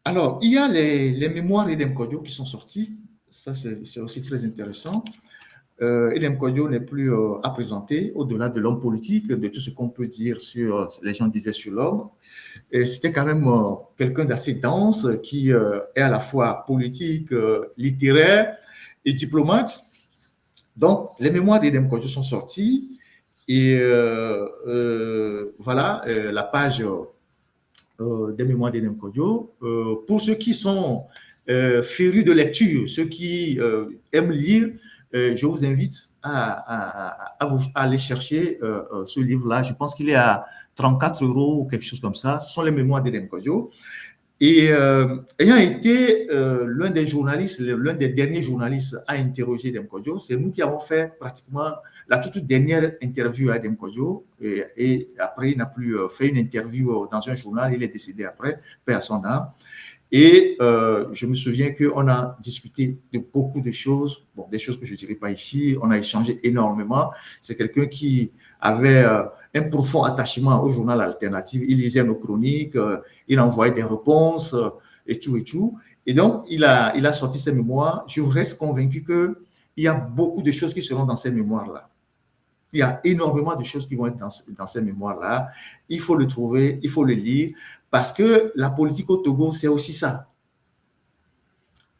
Alors, il y a les mémoires d'Edem Kodjo qui sont sorties. Ça, c'est aussi très intéressant. Edem Kodjo n'est plus à présenter au-delà de l'homme politique, de tout ce qu'on peut dire sur, les gens disaient sur l'homme. Et c'était quand même quelqu'un d'assez dense qui est à la fois politique, littéraire et diplomate. Donc, les mémoires d'Edem Kodjo sont sorties et voilà la page des mémoires d'Edem Kodjo. Pour ceux qui sont férus de lecture, ceux qui aiment lire, je vous invite à aller chercher ce livre-là. Je pense qu'il est à 34 euros ou quelque chose comme ça. Ce sont les mémoires d'Edem Kodjo. Et ayant été l'un des journalistes, l'un des derniers journalistes à interroger Edem Kodjo, c'est nous qui avons fait pratiquement la toute dernière interview à Edem Kodjo. Et après, il n'a plus fait une interview dans un journal, il est décédé après, paix à son âme. Et je me souviens qu'on a discuté de beaucoup de choses, bon, des choses que je ne dirai pas ici, on a échangé énormément. C'est quelqu'un qui avait un profond attachement au journal alternatif, il lisait nos chroniques, il envoyait des réponses et tout et tout. Et donc, il a sorti ses mémoires. Je reste convaincu qu'il y a beaucoup de choses qui seront dans ces mémoires-là. Il y a énormément de choses qui vont être dans ces mémoires-là. Il faut le trouver, il faut le lire, parce que la politique au Togo, c'est aussi ça.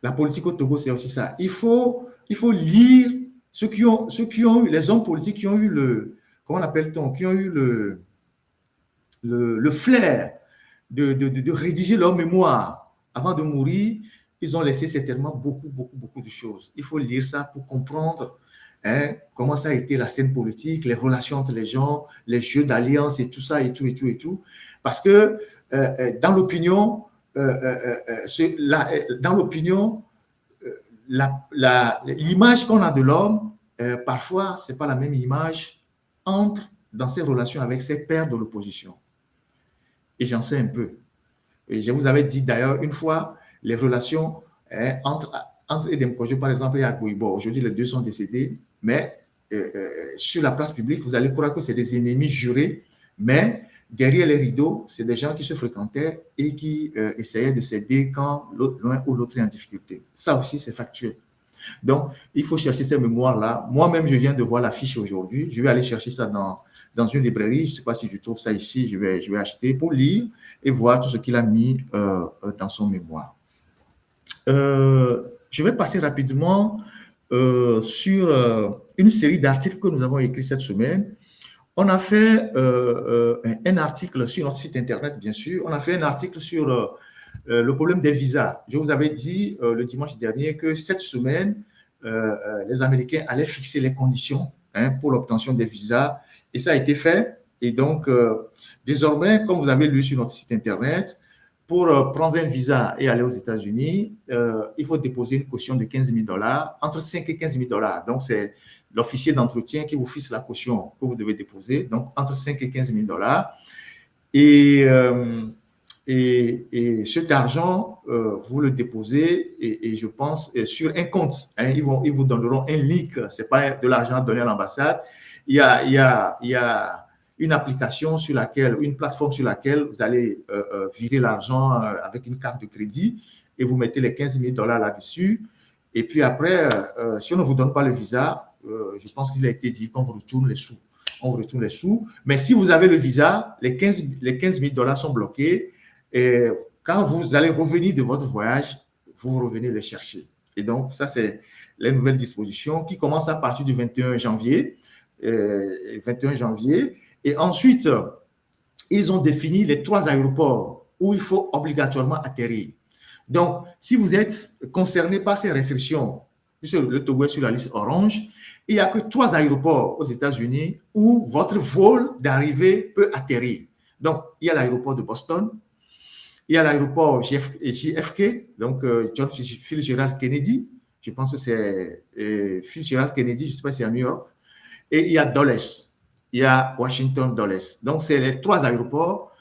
La politique au Togo, c'est aussi ça. Il faut lire ceux qui ont eu, les hommes politiques qui ont eu comment appelle-t-on, qui ont eu le flair de rédiger leur mémoire avant de mourir. Ils ont laissé certainement beaucoup de choses. Il faut lire ça pour comprendre comment ça a été la scène politique, les relations entre les gens, les jeux d'alliance et tout ça, et tout, et tout, et tout. Parce que dans l'opinion, dans l'opinion, l'image qu'on a de l'homme, parfois, ce n'est pas la même image dans ses relations avec ses pairs de l'opposition. Et j'en sais un peu. Et je vous avais dit d'ailleurs une fois, les relations entre Edem Kodjo, par exemple, et Agboibo. Aujourd'hui, les deux sont décédés, mais sur la place publique, vous allez croire que c'est des ennemis jurés, mais derrière les rideaux, c'est des gens qui se fréquentaient et qui essayaient de s'aider quand l'un ou l'autre est en difficulté. Ça aussi, c'est factuel. Donc, il faut chercher ces mémoires-là. Moi-même, je viens de voir l'affiche aujourd'hui. Je vais aller chercher ça dans une librairie. Je ne sais pas si je trouve ça ici. Je vais acheter pour lire et voir tout ce qu'il a mis dans son mémoire. Je vais passer rapidement sur une série d'articles que nous avons écrits cette semaine. On a fait un article sur notre site internet, bien sûr. On a fait un article sur le problème des visas. Je vous avais dit le dimanche dernier que cette semaine, les Américains allaient fixer les conditions pour l'obtention des visas. Et ça a été fait. Et donc, désormais, comme vous avez lu sur notre site internet, pour prendre un visa et aller aux États-Unis, il faut déposer une caution de 15 000 $, entre 5 et 15 000 $. Donc, c'est l'officier d'entretien qui vous fixe la caution que vous devez déposer, donc entre 5 et 15 000 $. Et cet argent, vous le déposez et je pense sur un compte. Ils vous donneront un link. Ce n'est pas de l'argent donné à l'ambassade. Il y a une application sur laquelle, une plateforme sur laquelle vous allez virer l'argent avec une carte de crédit et vous mettez les 15 000 $ là-dessus. Et puis après, si on ne vous donne pas le visa, je pense qu'il a été dit qu'on vous retourne les sous. On vous retourne les sous. Mais si vous avez le visa, les 15 000 $ sont bloqués. Et quand vous allez revenir de votre voyage, vous revenez les chercher. Et donc, ça, c'est les nouvelles dispositions qui commencent à partir du 21 janvier. 21 janvier. Et ensuite, ils ont défini les 3 aéroports où il faut obligatoirement atterrir. Donc, si vous êtes concerné par ces restrictions, puisque le Togo est sur la liste orange, il n'y a que 3 aéroports aux États-Unis où votre vol d'arrivée peut atterrir. Donc, il y a l'aéroport de Boston, il y a l'aéroport JFK, donc John Fitzgerald Kennedy, je pense que c'est Fitzgerald Kennedy, je ne sais pas si c'est à New York, et il y a Dulles, il y a Washington Dulles. Donc, c'est les 3 aéroports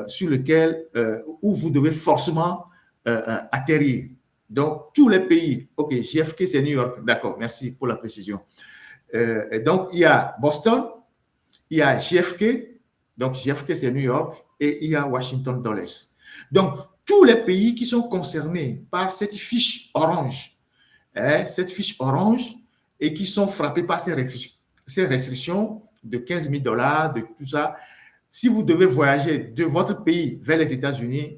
sur lesquels, où vous devez forcément atterrir. Donc, tous les pays, ok, JFK, c'est New York, d'accord, merci pour la précision. Donc, il y a Boston, il y a JFK, donc JFK, c'est New York, et il y a Washington Dulles. Donc, tous les pays qui sont concernés par cette fiche orange, et qui sont frappés par ces restrictions de 15 000 $, de tout ça, si vous devez voyager de votre pays vers les États-Unis,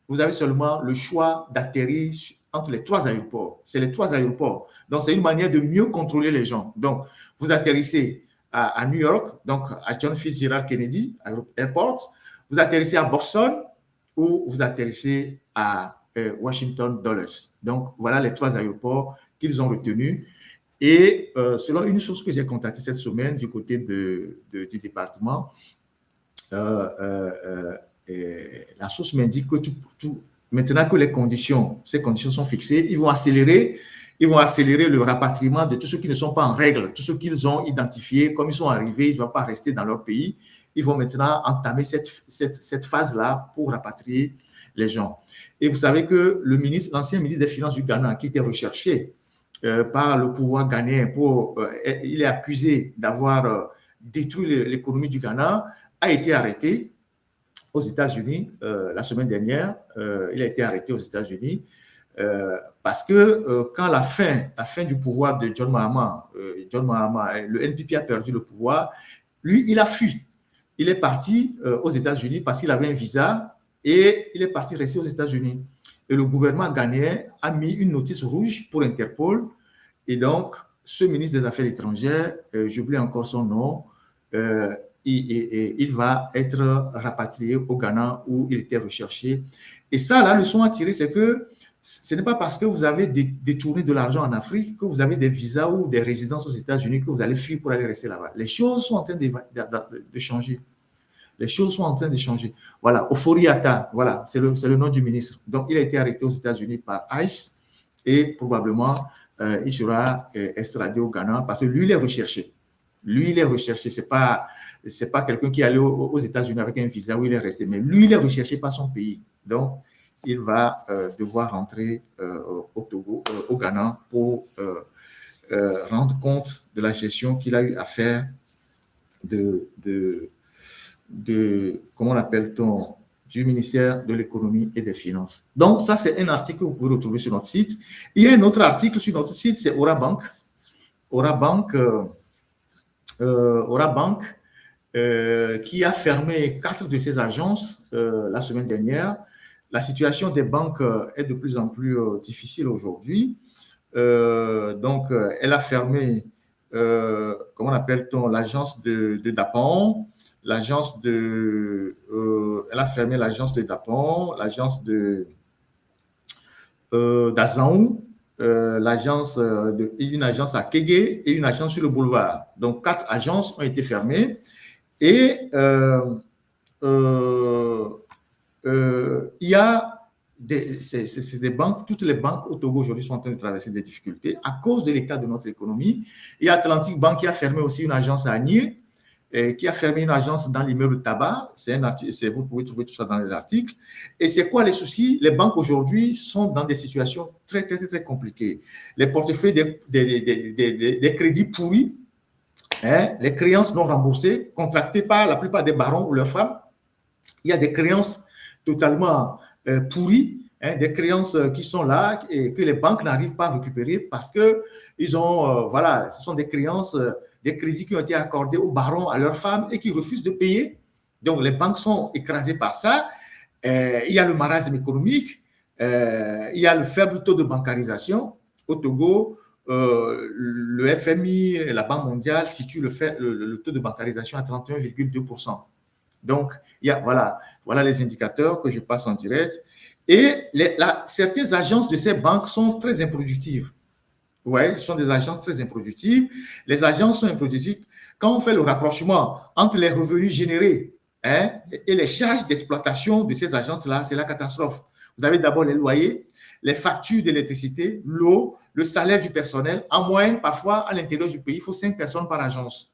vous avez seulement le choix d'atterrir entre les 3 aéroports. C'est les 3 aéroports. Donc, c'est une manière de mieux contrôler les gens. Donc, vous atterrissez à New York, donc à John Fitzgerald Kennedy Airport, vous atterrissez à Boston ou vous atterrissez à Washington Dulles. Donc, voilà les 3 aéroports qu'ils ont retenus. Et selon une source que j'ai contactée cette semaine du côté du département, la source m'indique que maintenant que ces conditions sont fixées, ils vont accélérer le rapatriement de tous ceux qui ne sont pas en règle, tous ceux qu'ils ont identifiés, comme ils sont arrivés, ils ne vont pas rester dans leur pays. Ils vont maintenant entamer cette phase-là pour rapatrier les gens. Et vous savez que l'ancien ministre des Finances du Ghana, qui était recherché par le pouvoir ghanéen, il est accusé d'avoir détruit l'économie du Ghana, a été arrêté aux États-Unis la semaine dernière. Il a été arrêté aux États-Unis parce que quand la fin du pouvoir de John Mahama, le NPP a perdu le pouvoir, lui, il a fui. Il est parti aux États-Unis parce qu'il avait un visa et il est parti rester aux États-Unis. Et le gouvernement ghanéen a mis une notice rouge pour Interpol. Et donc, ce ministre des Affaires étrangères, j'oublie encore son nom, il va être rapatrié au Ghana où il était recherché. Et ça, la leçon à tirer, c'est que ce n'est pas parce que vous avez détourné de l'argent en Afrique, que vous avez des visas ou des résidences aux États-Unis, que vous allez fuir pour aller rester là-bas. Les choses sont en train de changer. Les choses sont en train de changer. Voilà, Ofori-Atta, voilà, c'est le nom du ministre. Donc, il a été arrêté aux États-Unis par ICE et probablement il sera extradé au Ghana parce que lui, il est recherché. Lui, il est recherché. C'est pas quelqu'un qui est allé aux États-Unis avec un visa où il est resté, mais lui, il est recherché par son pays. Donc, il va devoir rentrer au Togo, au Ghana pour rendre compte de la gestion qu'il a eu à faire comment l'appelle-t-on, du ministère de l'économie et des finances. Donc, ça, c'est un article que vous pouvez retrouver sur notre site. Il y a un autre article sur notre site, c'est Aura Bank. Aura Bank, qui a fermé 4 de ses agences la semaine dernière. La situation des banques est de plus en plus difficile aujourd'hui. Donc, elle a fermé, comment appelle-t-on, l'agence de Dapon, elle a fermé l'agence de Dapon, l'agence d'Azaou, une agence à Kégué et une agence sur le boulevard. Donc, 4 agences ont été fermées. Et il y a des banques, toutes les banques au Togo aujourd'hui sont en train de traverser des difficultés à cause de l'état de notre économie. Il y a Atlantic Bank qui a fermé aussi une agence à Agnier, qui a fermé une agence dans l'immeuble Tabac. Vous pouvez trouver tout ça dans les articles. Et c'est quoi les soucis? Les banques aujourd'hui sont dans des situations très, très, très, très compliquées. Les portefeuilles des crédits pourris, les créances non remboursées, contractées par la plupart des barons ou leurs femmes. Il y a des créances totalement pourries, des créances qui sont là et que les banques n'arrivent pas à récupérer parce que ce sont des créances, des crédits qui ont été accordés aux barons, à leurs femmes et qui refusent de payer. Donc, les banques sont écrasées par ça. Il y a le marasme économique, il y a le faible taux de bancarisation. Au Togo, le FMI et la Banque mondiale situent le taux de bancarisation à 31,2%. Donc, voilà les indicateurs que je passe en direct. Et certaines agences de ces banques sont très improductives. Oui, ce sont des agences très improductives. Les agences sont improductives. Quand on fait le rapprochement entre les revenus générés et les charges d'exploitation de ces agences-là, c'est la catastrophe. Vous avez d'abord les loyers, les factures d'électricité, l'eau, le salaire du personnel. En moyenne, parfois, à l'intérieur du pays, il faut 5 personnes par agence.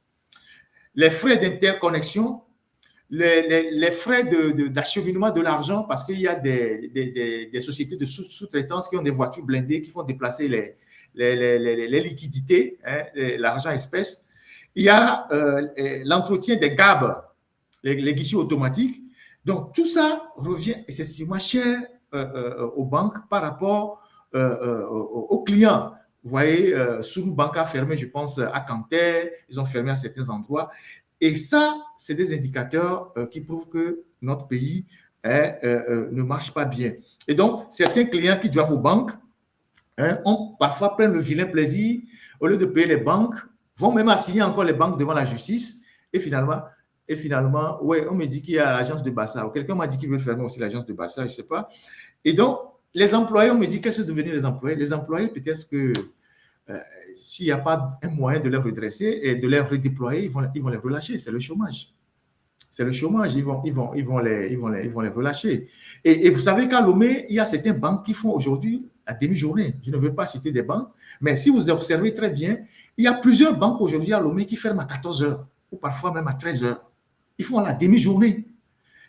Les frais d'interconnexion, les frais d'acheminement de l'argent, parce qu'il y a des sociétés de sous-traitance qui ont des voitures blindées, qui font déplacer les liquidités, l'argent espèce. Il y a l'entretien des GAB, les guichets automatiques. Donc, tout ça revient excessivement cher aux banques par rapport aux clients. Vous voyez, Sunu Bank a fermé, je pense, à Canter, ils ont fermé à certains endroits. Et ça, c'est des indicateurs qui prouvent que notre pays ne marche pas bien. Et donc, certains clients qui doivent aux banques ont parfois prennent le vilain plaisir, au lieu de payer les banques, vont même assigner encore les banques devant la justice. Et finalement, ouais, on me dit qu'il y a l'agence de Bassa. Quelqu'un m'a dit qu'il veut fermer aussi l'agence de Bassa, je ne sais pas. Et donc, les employés, on me dit qu'est-ce que devenir les employés? Les employés, peut-être que s'il n'y a pas un moyen de les redresser et de les redéployer, ils vont les relâcher. C'est le chômage. C'est le chômage. Ils vont les relâcher. Et vous savez qu'à Lomé, il y a certaines banques qui font aujourd'hui à demi-journée. Je ne veux pas citer des banques, mais si vous observez très bien, il y a plusieurs banques aujourd'hui à Lomé qui ferment à 14 heures ou parfois même à 13 heures. Ils font à la demi-journée.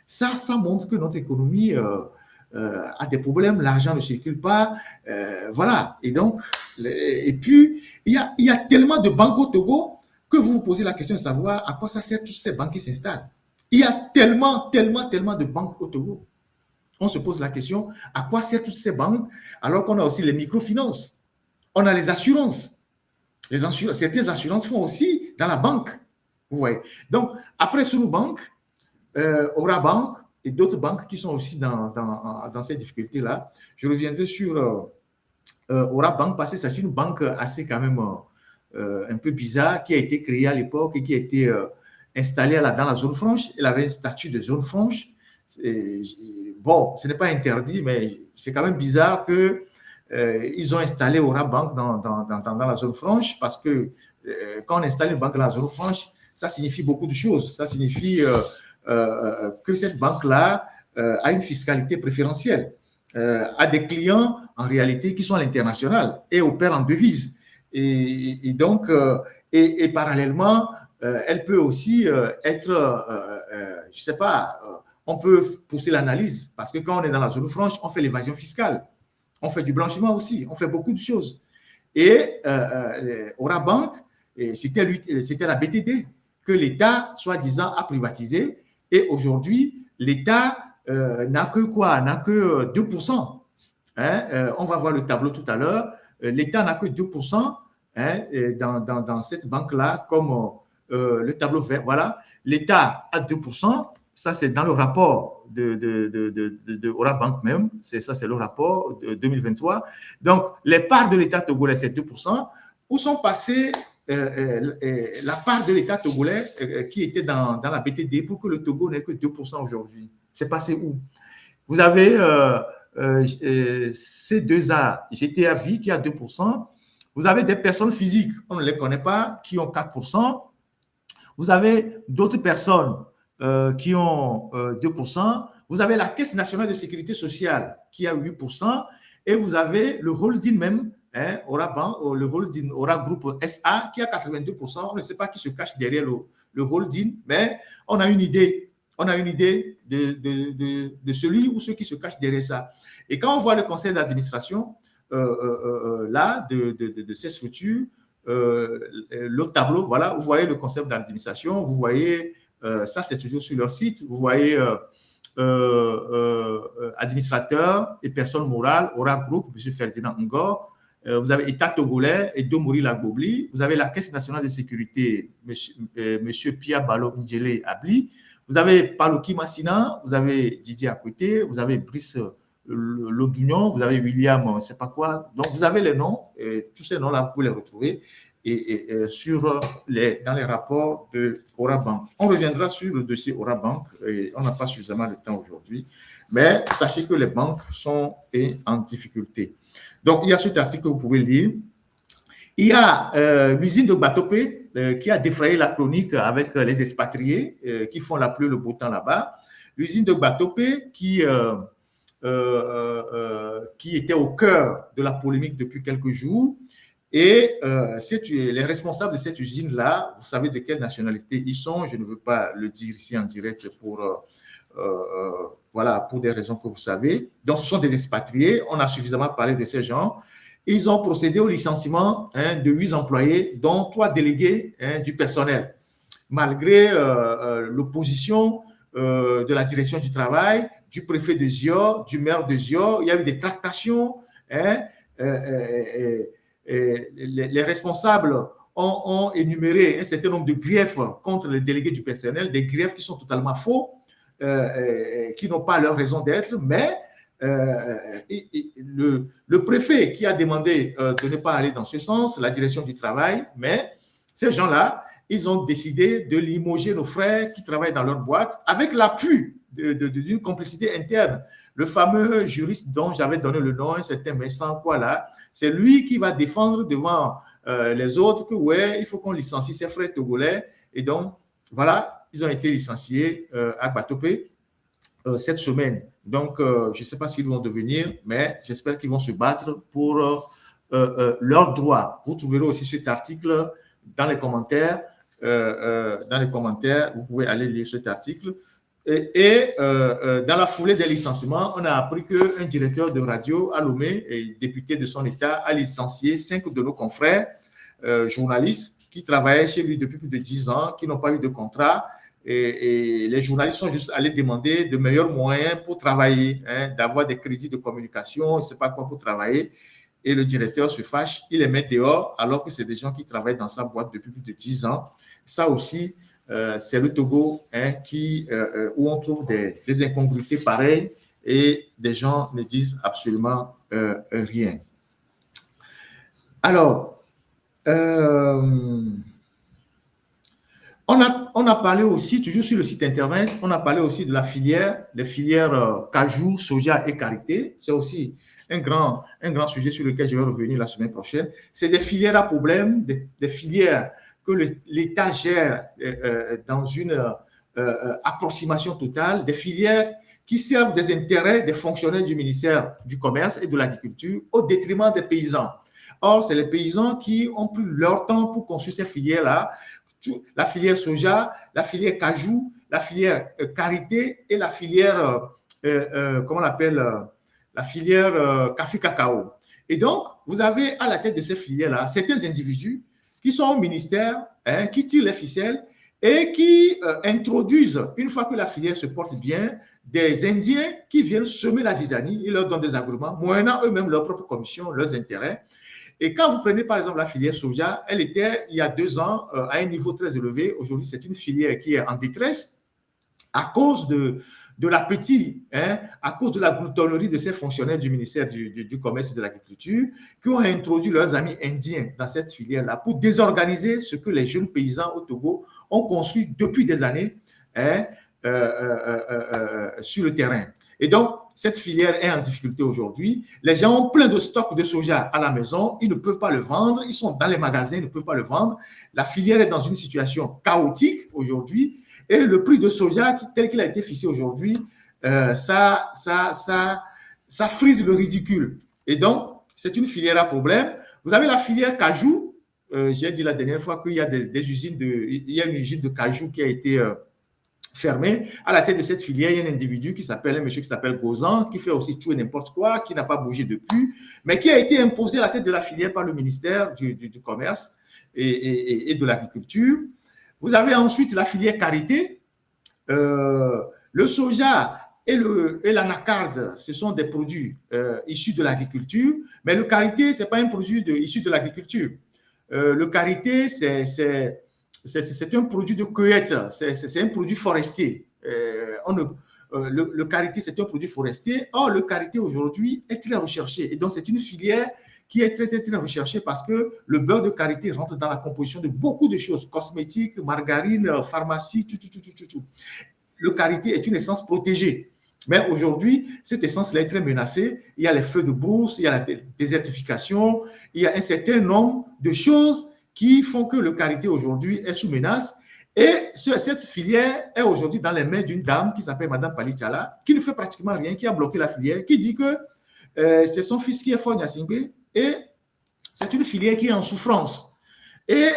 Ça montre que notre économie a des problèmes, l'argent ne circule pas, voilà. Et donc, et puis, il y a tellement de banques au Togo que vous vous posez la question de savoir à quoi ça sert toutes ces banques qui s'installent. Il y a tellement de banques au Togo. On se pose la question, à quoi servent toutes ces banques alors qu'on a aussi les microfinances, on a les assurances. Certaines assurances font aussi dans la banque. Vous voyez. Donc, après Sunu Bank, Aura Bank et d'autres banques qui sont aussi dans ces difficultés-là, je reviendrai sur Aura Bank parce que c'est une banque assez quand même un peu bizarre qui a été créée à l'époque et qui a été installée dans la zone franche. Elle avait un statut de zone franche. Bon, ce n'est pas interdit, mais c'est quand même bizarre que ils ont installé Aura Bank dans la zone franche parce que quand on installe une banque dans la zone franche, ça signifie beaucoup de choses. Ça signifie que cette banque-là a une fiscalité préférentielle, a des clients en réalité qui sont à l'international et opèrent en devise. Et donc, et parallèlement, elle peut aussi être, je ne sais pas, on peut pousser l'analyse parce que quand on est dans la zone franche, on fait l'évasion fiscale. On fait du blanchiment aussi, on fait beaucoup de choses. Et Aura Bank, c'était la BTD que l'État, soi-disant, a privatisé. Et aujourd'hui, l'État n'a que quoi? N'a que 2%. On va voir le tableau tout à l'heure. L'État n'a que 2% dans cette banque-là, comme le tableau vert. Voilà, l'État a 2%. Ça, c'est dans le rapport de Aura Bank même. Ça, c'est le rapport de 2023. Donc, les parts de l'État togolais, c'est 2%. Où sont passées la part de l'État togolais qui était dans la BTD pour que le Togo n'ait que 2% aujourd'hui? C'est passé où? Vous avez C2A, GTA Vie qui a 2%. Vous avez des personnes physiques, on ne les connaît pas, qui ont 4%. Vous avez d'autres personnes qui ont 2%. Vous avez la Caisse nationale de sécurité sociale qui a 8%. Et vous avez le holding même, Aura Bank, le holding Aura Group SA qui a 82%. On ne sait pas qui se cache derrière le holding, mais on a une idée. On a une idée de celui ou ceux qui se cachent derrière ça. Et quand on voit le conseil d'administration là de ces structures, le tableau, voilà, vous voyez le conseil d'administration, vous voyez, ça c'est toujours sur leur site, vous voyez administrateur et personne morale, Aura Group, M. Ferdinand Ngor. Vous avez État togolais et Domori Lagbobli. Vous avez la Caisse nationale de sécurité, M. Pia Balo Ndjele Abli. Vous avez Palouki Massina, vous avez Didier Akwete, vous avez Brice Lodugnon, vous avez William, je ne sais pas quoi. Donc, vous avez les noms, et tous ces noms-là, vous pouvez les retrouver dans les rapports de Aura Bank. On reviendra sur le dossier Aura Bank, et on n'a pas suffisamment de temps aujourd'hui, mais sachez que les banques sont en difficulté. Donc, il y a cet article que vous pouvez lire. Il y a l'usine de Batopé qui a défrayé la chronique avec les expatriés qui font la pluie, le beau temps là-bas. L'usine de Batopé qui était au cœur de la polémique depuis quelques jours. Et les responsables de cette usine-là, vous savez de quelle nationalité ils sont. Je ne veux pas le dire ici en direct voilà, pour des raisons que vous savez. Donc, ce sont des expatriés. On a suffisamment parlé de ces gens. Ils ont procédé au licenciement de 8 employés, dont 3 délégués du personnel. Malgré l'opposition de la direction du travail, du préfet de Zior, du maire de Zior. Il y a eu des tractations. Hein, les responsables ont énuméré un certain nombre de griefs contre les délégués du personnel, des griefs qui sont totalement faux, qui n'ont pas leur raison d'être, mais le préfet qui a demandé de ne pas aller dans ce sens, la direction du travail, mais ces gens-là, ils ont décidé de limoger nos frères qui travaillent dans leur boîte avec l'appui d'une complicité interne. Le fameux juriste dont j'avais donné le nom, un certain Vincent Kouala, c'est lui qui va défendre devant les autres que ouais, il faut qu'on licencie ces frères togolais. Et donc, voilà, ils ont été licenciés à Batopé cette semaine. Donc, je ne sais pas s'ils vont devenir, mais j'espère qu'ils vont se battre pour leurs droits. Vous trouverez aussi cet article dans les commentaires. Vous pouvez aller lire cet article. Dans la foulée des licenciements, on a appris qu'un directeur de radio à Lomé, et député de son État, a licencié 5 de nos confrères journalistes qui travaillaient chez lui depuis plus de 10 ans, qui n'ont pas eu de contrat. Et les journalistes sont juste allés demander de meilleurs moyens pour travailler, hein, d'avoir des crédits de communication, je ne sais pas quoi pour travailler. Et le directeur se fâche, il les met dehors, alors que c'est des gens qui travaillent dans sa boîte depuis plus de 10 ans. Ça aussi, c'est le Togo, hein, où on trouve des incongruités pareilles et des gens ne disent absolument rien. Alors, on a parlé aussi, toujours sur le site internet, on a parlé aussi de la filière, les filières cajou, soja et karité. C'est aussi un grand sujet sur lequel je vais revenir la semaine prochaine. C'est des filières à problème, des filières que l'État gère dans une approximation totale, des filières qui servent des intérêts des fonctionnaires du ministère du Commerce et de l'Agriculture au détriment des paysans. Or, c'est les paysans qui ont pris leur temps pour construire ces filières-là, la filière soja, la filière cajou, la filière karité et la filière, comment on appelle, la filière café-cacao. Et donc, vous avez à la tête de ces filières-là certains individus qui sont au ministère, hein, qui tirent les ficelles et qui introduisent, une fois que la filière se porte bien, des Indiens qui viennent semer la zizanie, ils leur donnent des agréments, moyennant eux-mêmes leur propre commission, leurs intérêts. Et quand vous prenez par exemple la filière soja, elle était il y a 2 ans à un niveau très élevé. Aujourd'hui, c'est une filière qui est en détresse à cause de l'appétit, hein, à cause de la gloutonnerie de ces fonctionnaires du ministère du Commerce et de l'Agriculture qui ont introduit leurs amis indiens dans cette filière-là pour désorganiser ce que les jeunes paysans au Togo ont construit depuis des années, hein, sur le terrain. Et donc, cette filière est en difficulté aujourd'hui. Les gens ont plein de stocks de soja à la maison. Ils ne peuvent pas le vendre. Ils sont dans les magasins, ils ne peuvent pas le vendre. La filière est dans une situation chaotique aujourd'hui. Et le prix de soja, tel qu'il a été fixé aujourd'hui, ça frise le ridicule. Et donc, c'est une filière à problème. Vous avez la filière cajou. J'ai dit la dernière fois qu'il y a des usines il y a une usine de cajou qui a été fermé. À la tête de cette filière, il y a un individu qui s'appelle, un monsieur qui s'appelle Gozan, qui fait aussi tout et n'importe quoi, qui n'a pas bougé depuis, mais qui a été imposé à la tête de la filière par le ministère du Commerce et de l'Agriculture. Vous avez ensuite la filière karité. Le soja et l'anacarde, ce sont des produits issus de l'agriculture, mais le karité, ce n'est pas un produit issu de l'agriculture. Le karité, c'est un produit de cueillette, c'est un produit forestier. Le karité, c'est un produit forestier. Or, le karité aujourd'hui est très recherché. Et donc, c'est une filière qui est très, très, très recherchée parce que le beurre de karité rentre dans la composition de beaucoup de choses, cosmétiques, margarine, pharmacie, tout. Le karité est une essence protégée. Mais aujourd'hui, cette essence-là est très menacée. Il y a les feux de brousse, il y a la désertification, il y a un certain nombre de choses qui font que le karité aujourd'hui est sous menace. Et cette filière est aujourd'hui dans les mains d'une dame qui s'appelle Madame Palitala, qui ne fait pratiquement rien, qui a bloqué la filière, qui dit que c'est son fils qui est fort Nyasingbe et c'est une filière qui est en souffrance. Et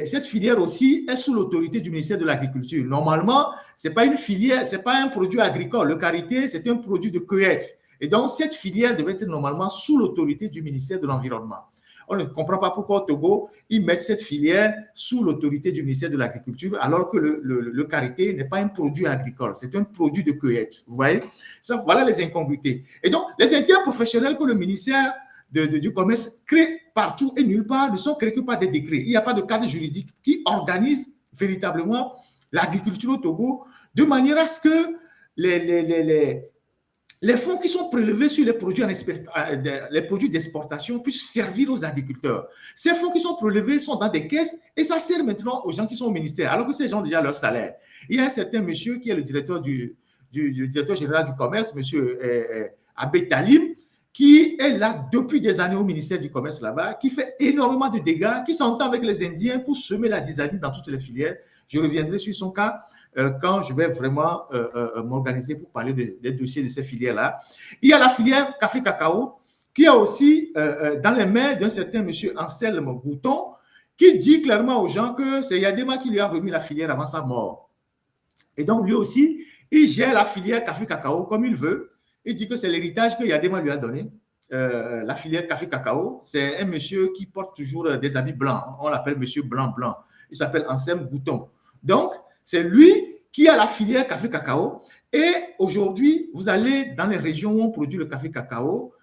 cette filière aussi est sous l'autorité du ministère de l'Agriculture. Normalement, ce n'est pas une filière, ce n'est pas un produit agricole. Le karité, c'est un produit de cueillette. Et donc, cette filière devait être normalement sous l'autorité du ministère de l'Environnement. on ne comprend pas pourquoi au Togo, ils mettent cette filière sous l'autorité du ministère de l'Agriculture, alors que le karité n'est pas un produit agricole, c'est un produit de cueillette. Vous voyez? Ça, voilà les incongruités. Et donc, les interprofessionnels que le ministère du Commerce crée partout et nulle part ne sont créés que par des décrets. Il n'y a pas de cadre juridique qui organise véritablement l'agriculture au Togo de manière à ce que les fonds qui sont prélevés sur les produits d'exportation puissent servir aux agriculteurs. Ces fonds qui sont prélevés sont dans des caisses et ça sert maintenant aux gens qui sont au ministère, alors que ces gens ont déjà leur salaire. Il y a un certain monsieur qui est le directeur directeur général du commerce, monsieur Abé Talim, qui est là depuis des années au ministère du Commerce là-bas, qui fait énormément de dégâts, qui s'entend avec les Indiens pour semer la zizanie dans toutes les filières. Je reviendrai sur son cas quand je vais vraiment m'organiser pour parler des dossiers de ces filières-là. Il y a la filière café-cacao qui est aussi dans les mains d'un certain monsieur Anselme Gouton qui dit clairement aux gens que c'est Yadema qui lui a remis la filière avant sa mort. Et donc, lui aussi, il gère la filière café-cacao comme il veut. Il dit que c'est l'héritage que Yadema lui a donné. La filière café-cacao, c'est un monsieur qui porte toujours des habits blancs. On l'appelle monsieur blanc-blanc. Il s'appelle Anselme Gouton. Donc, c'est lui qui a la filière café-cacao. Et aujourd'hui, vous allez dans les régions où on produit le café-cacao,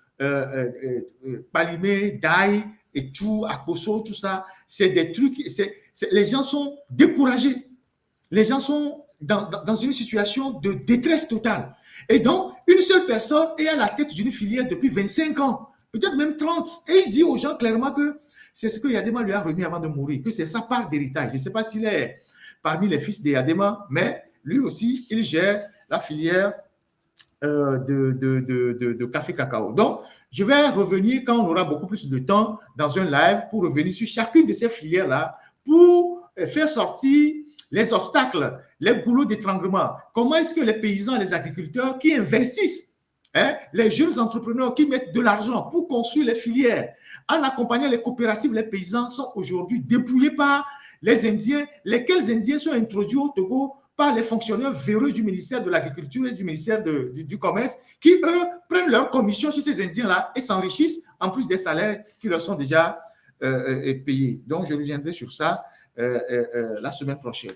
Palimé, Daï et tout, Akoso, tout ça, c'est des trucs, les gens sont découragés. Les gens sont dans une situation de détresse totale. Et donc, une seule personne est à la tête d'une filière depuis 25 ans, peut-être même 30. Et il dit aux gens clairement que c'est ce que Yadema lui a remis avant de mourir, que c'est sa part d'héritage. Je ne sais pas s'il est parmi les fils de Yadema, mais lui aussi, il gère la filière de café-cacao. Donc, je vais revenir quand on aura beaucoup plus de temps dans un live pour revenir sur chacune de ces filières-là pour faire sortir les obstacles, les goulots d'étranglement. Comment est-ce que les paysans, les agriculteurs qui investissent, les jeunes entrepreneurs qui mettent de l'argent pour construire les filières, en accompagnant les coopératives, les paysans sont aujourd'hui dépouillés par les Indiens, lesquels Indiens sont introduits au Togo par les fonctionnaires véreux du ministère de l'Agriculture et du ministère du Commerce, qui, eux, prennent leur commission chez ces Indiens-là et s'enrichissent en plus des salaires qui leur sont déjà payés. Donc, je reviendrai sur ça la semaine prochaine.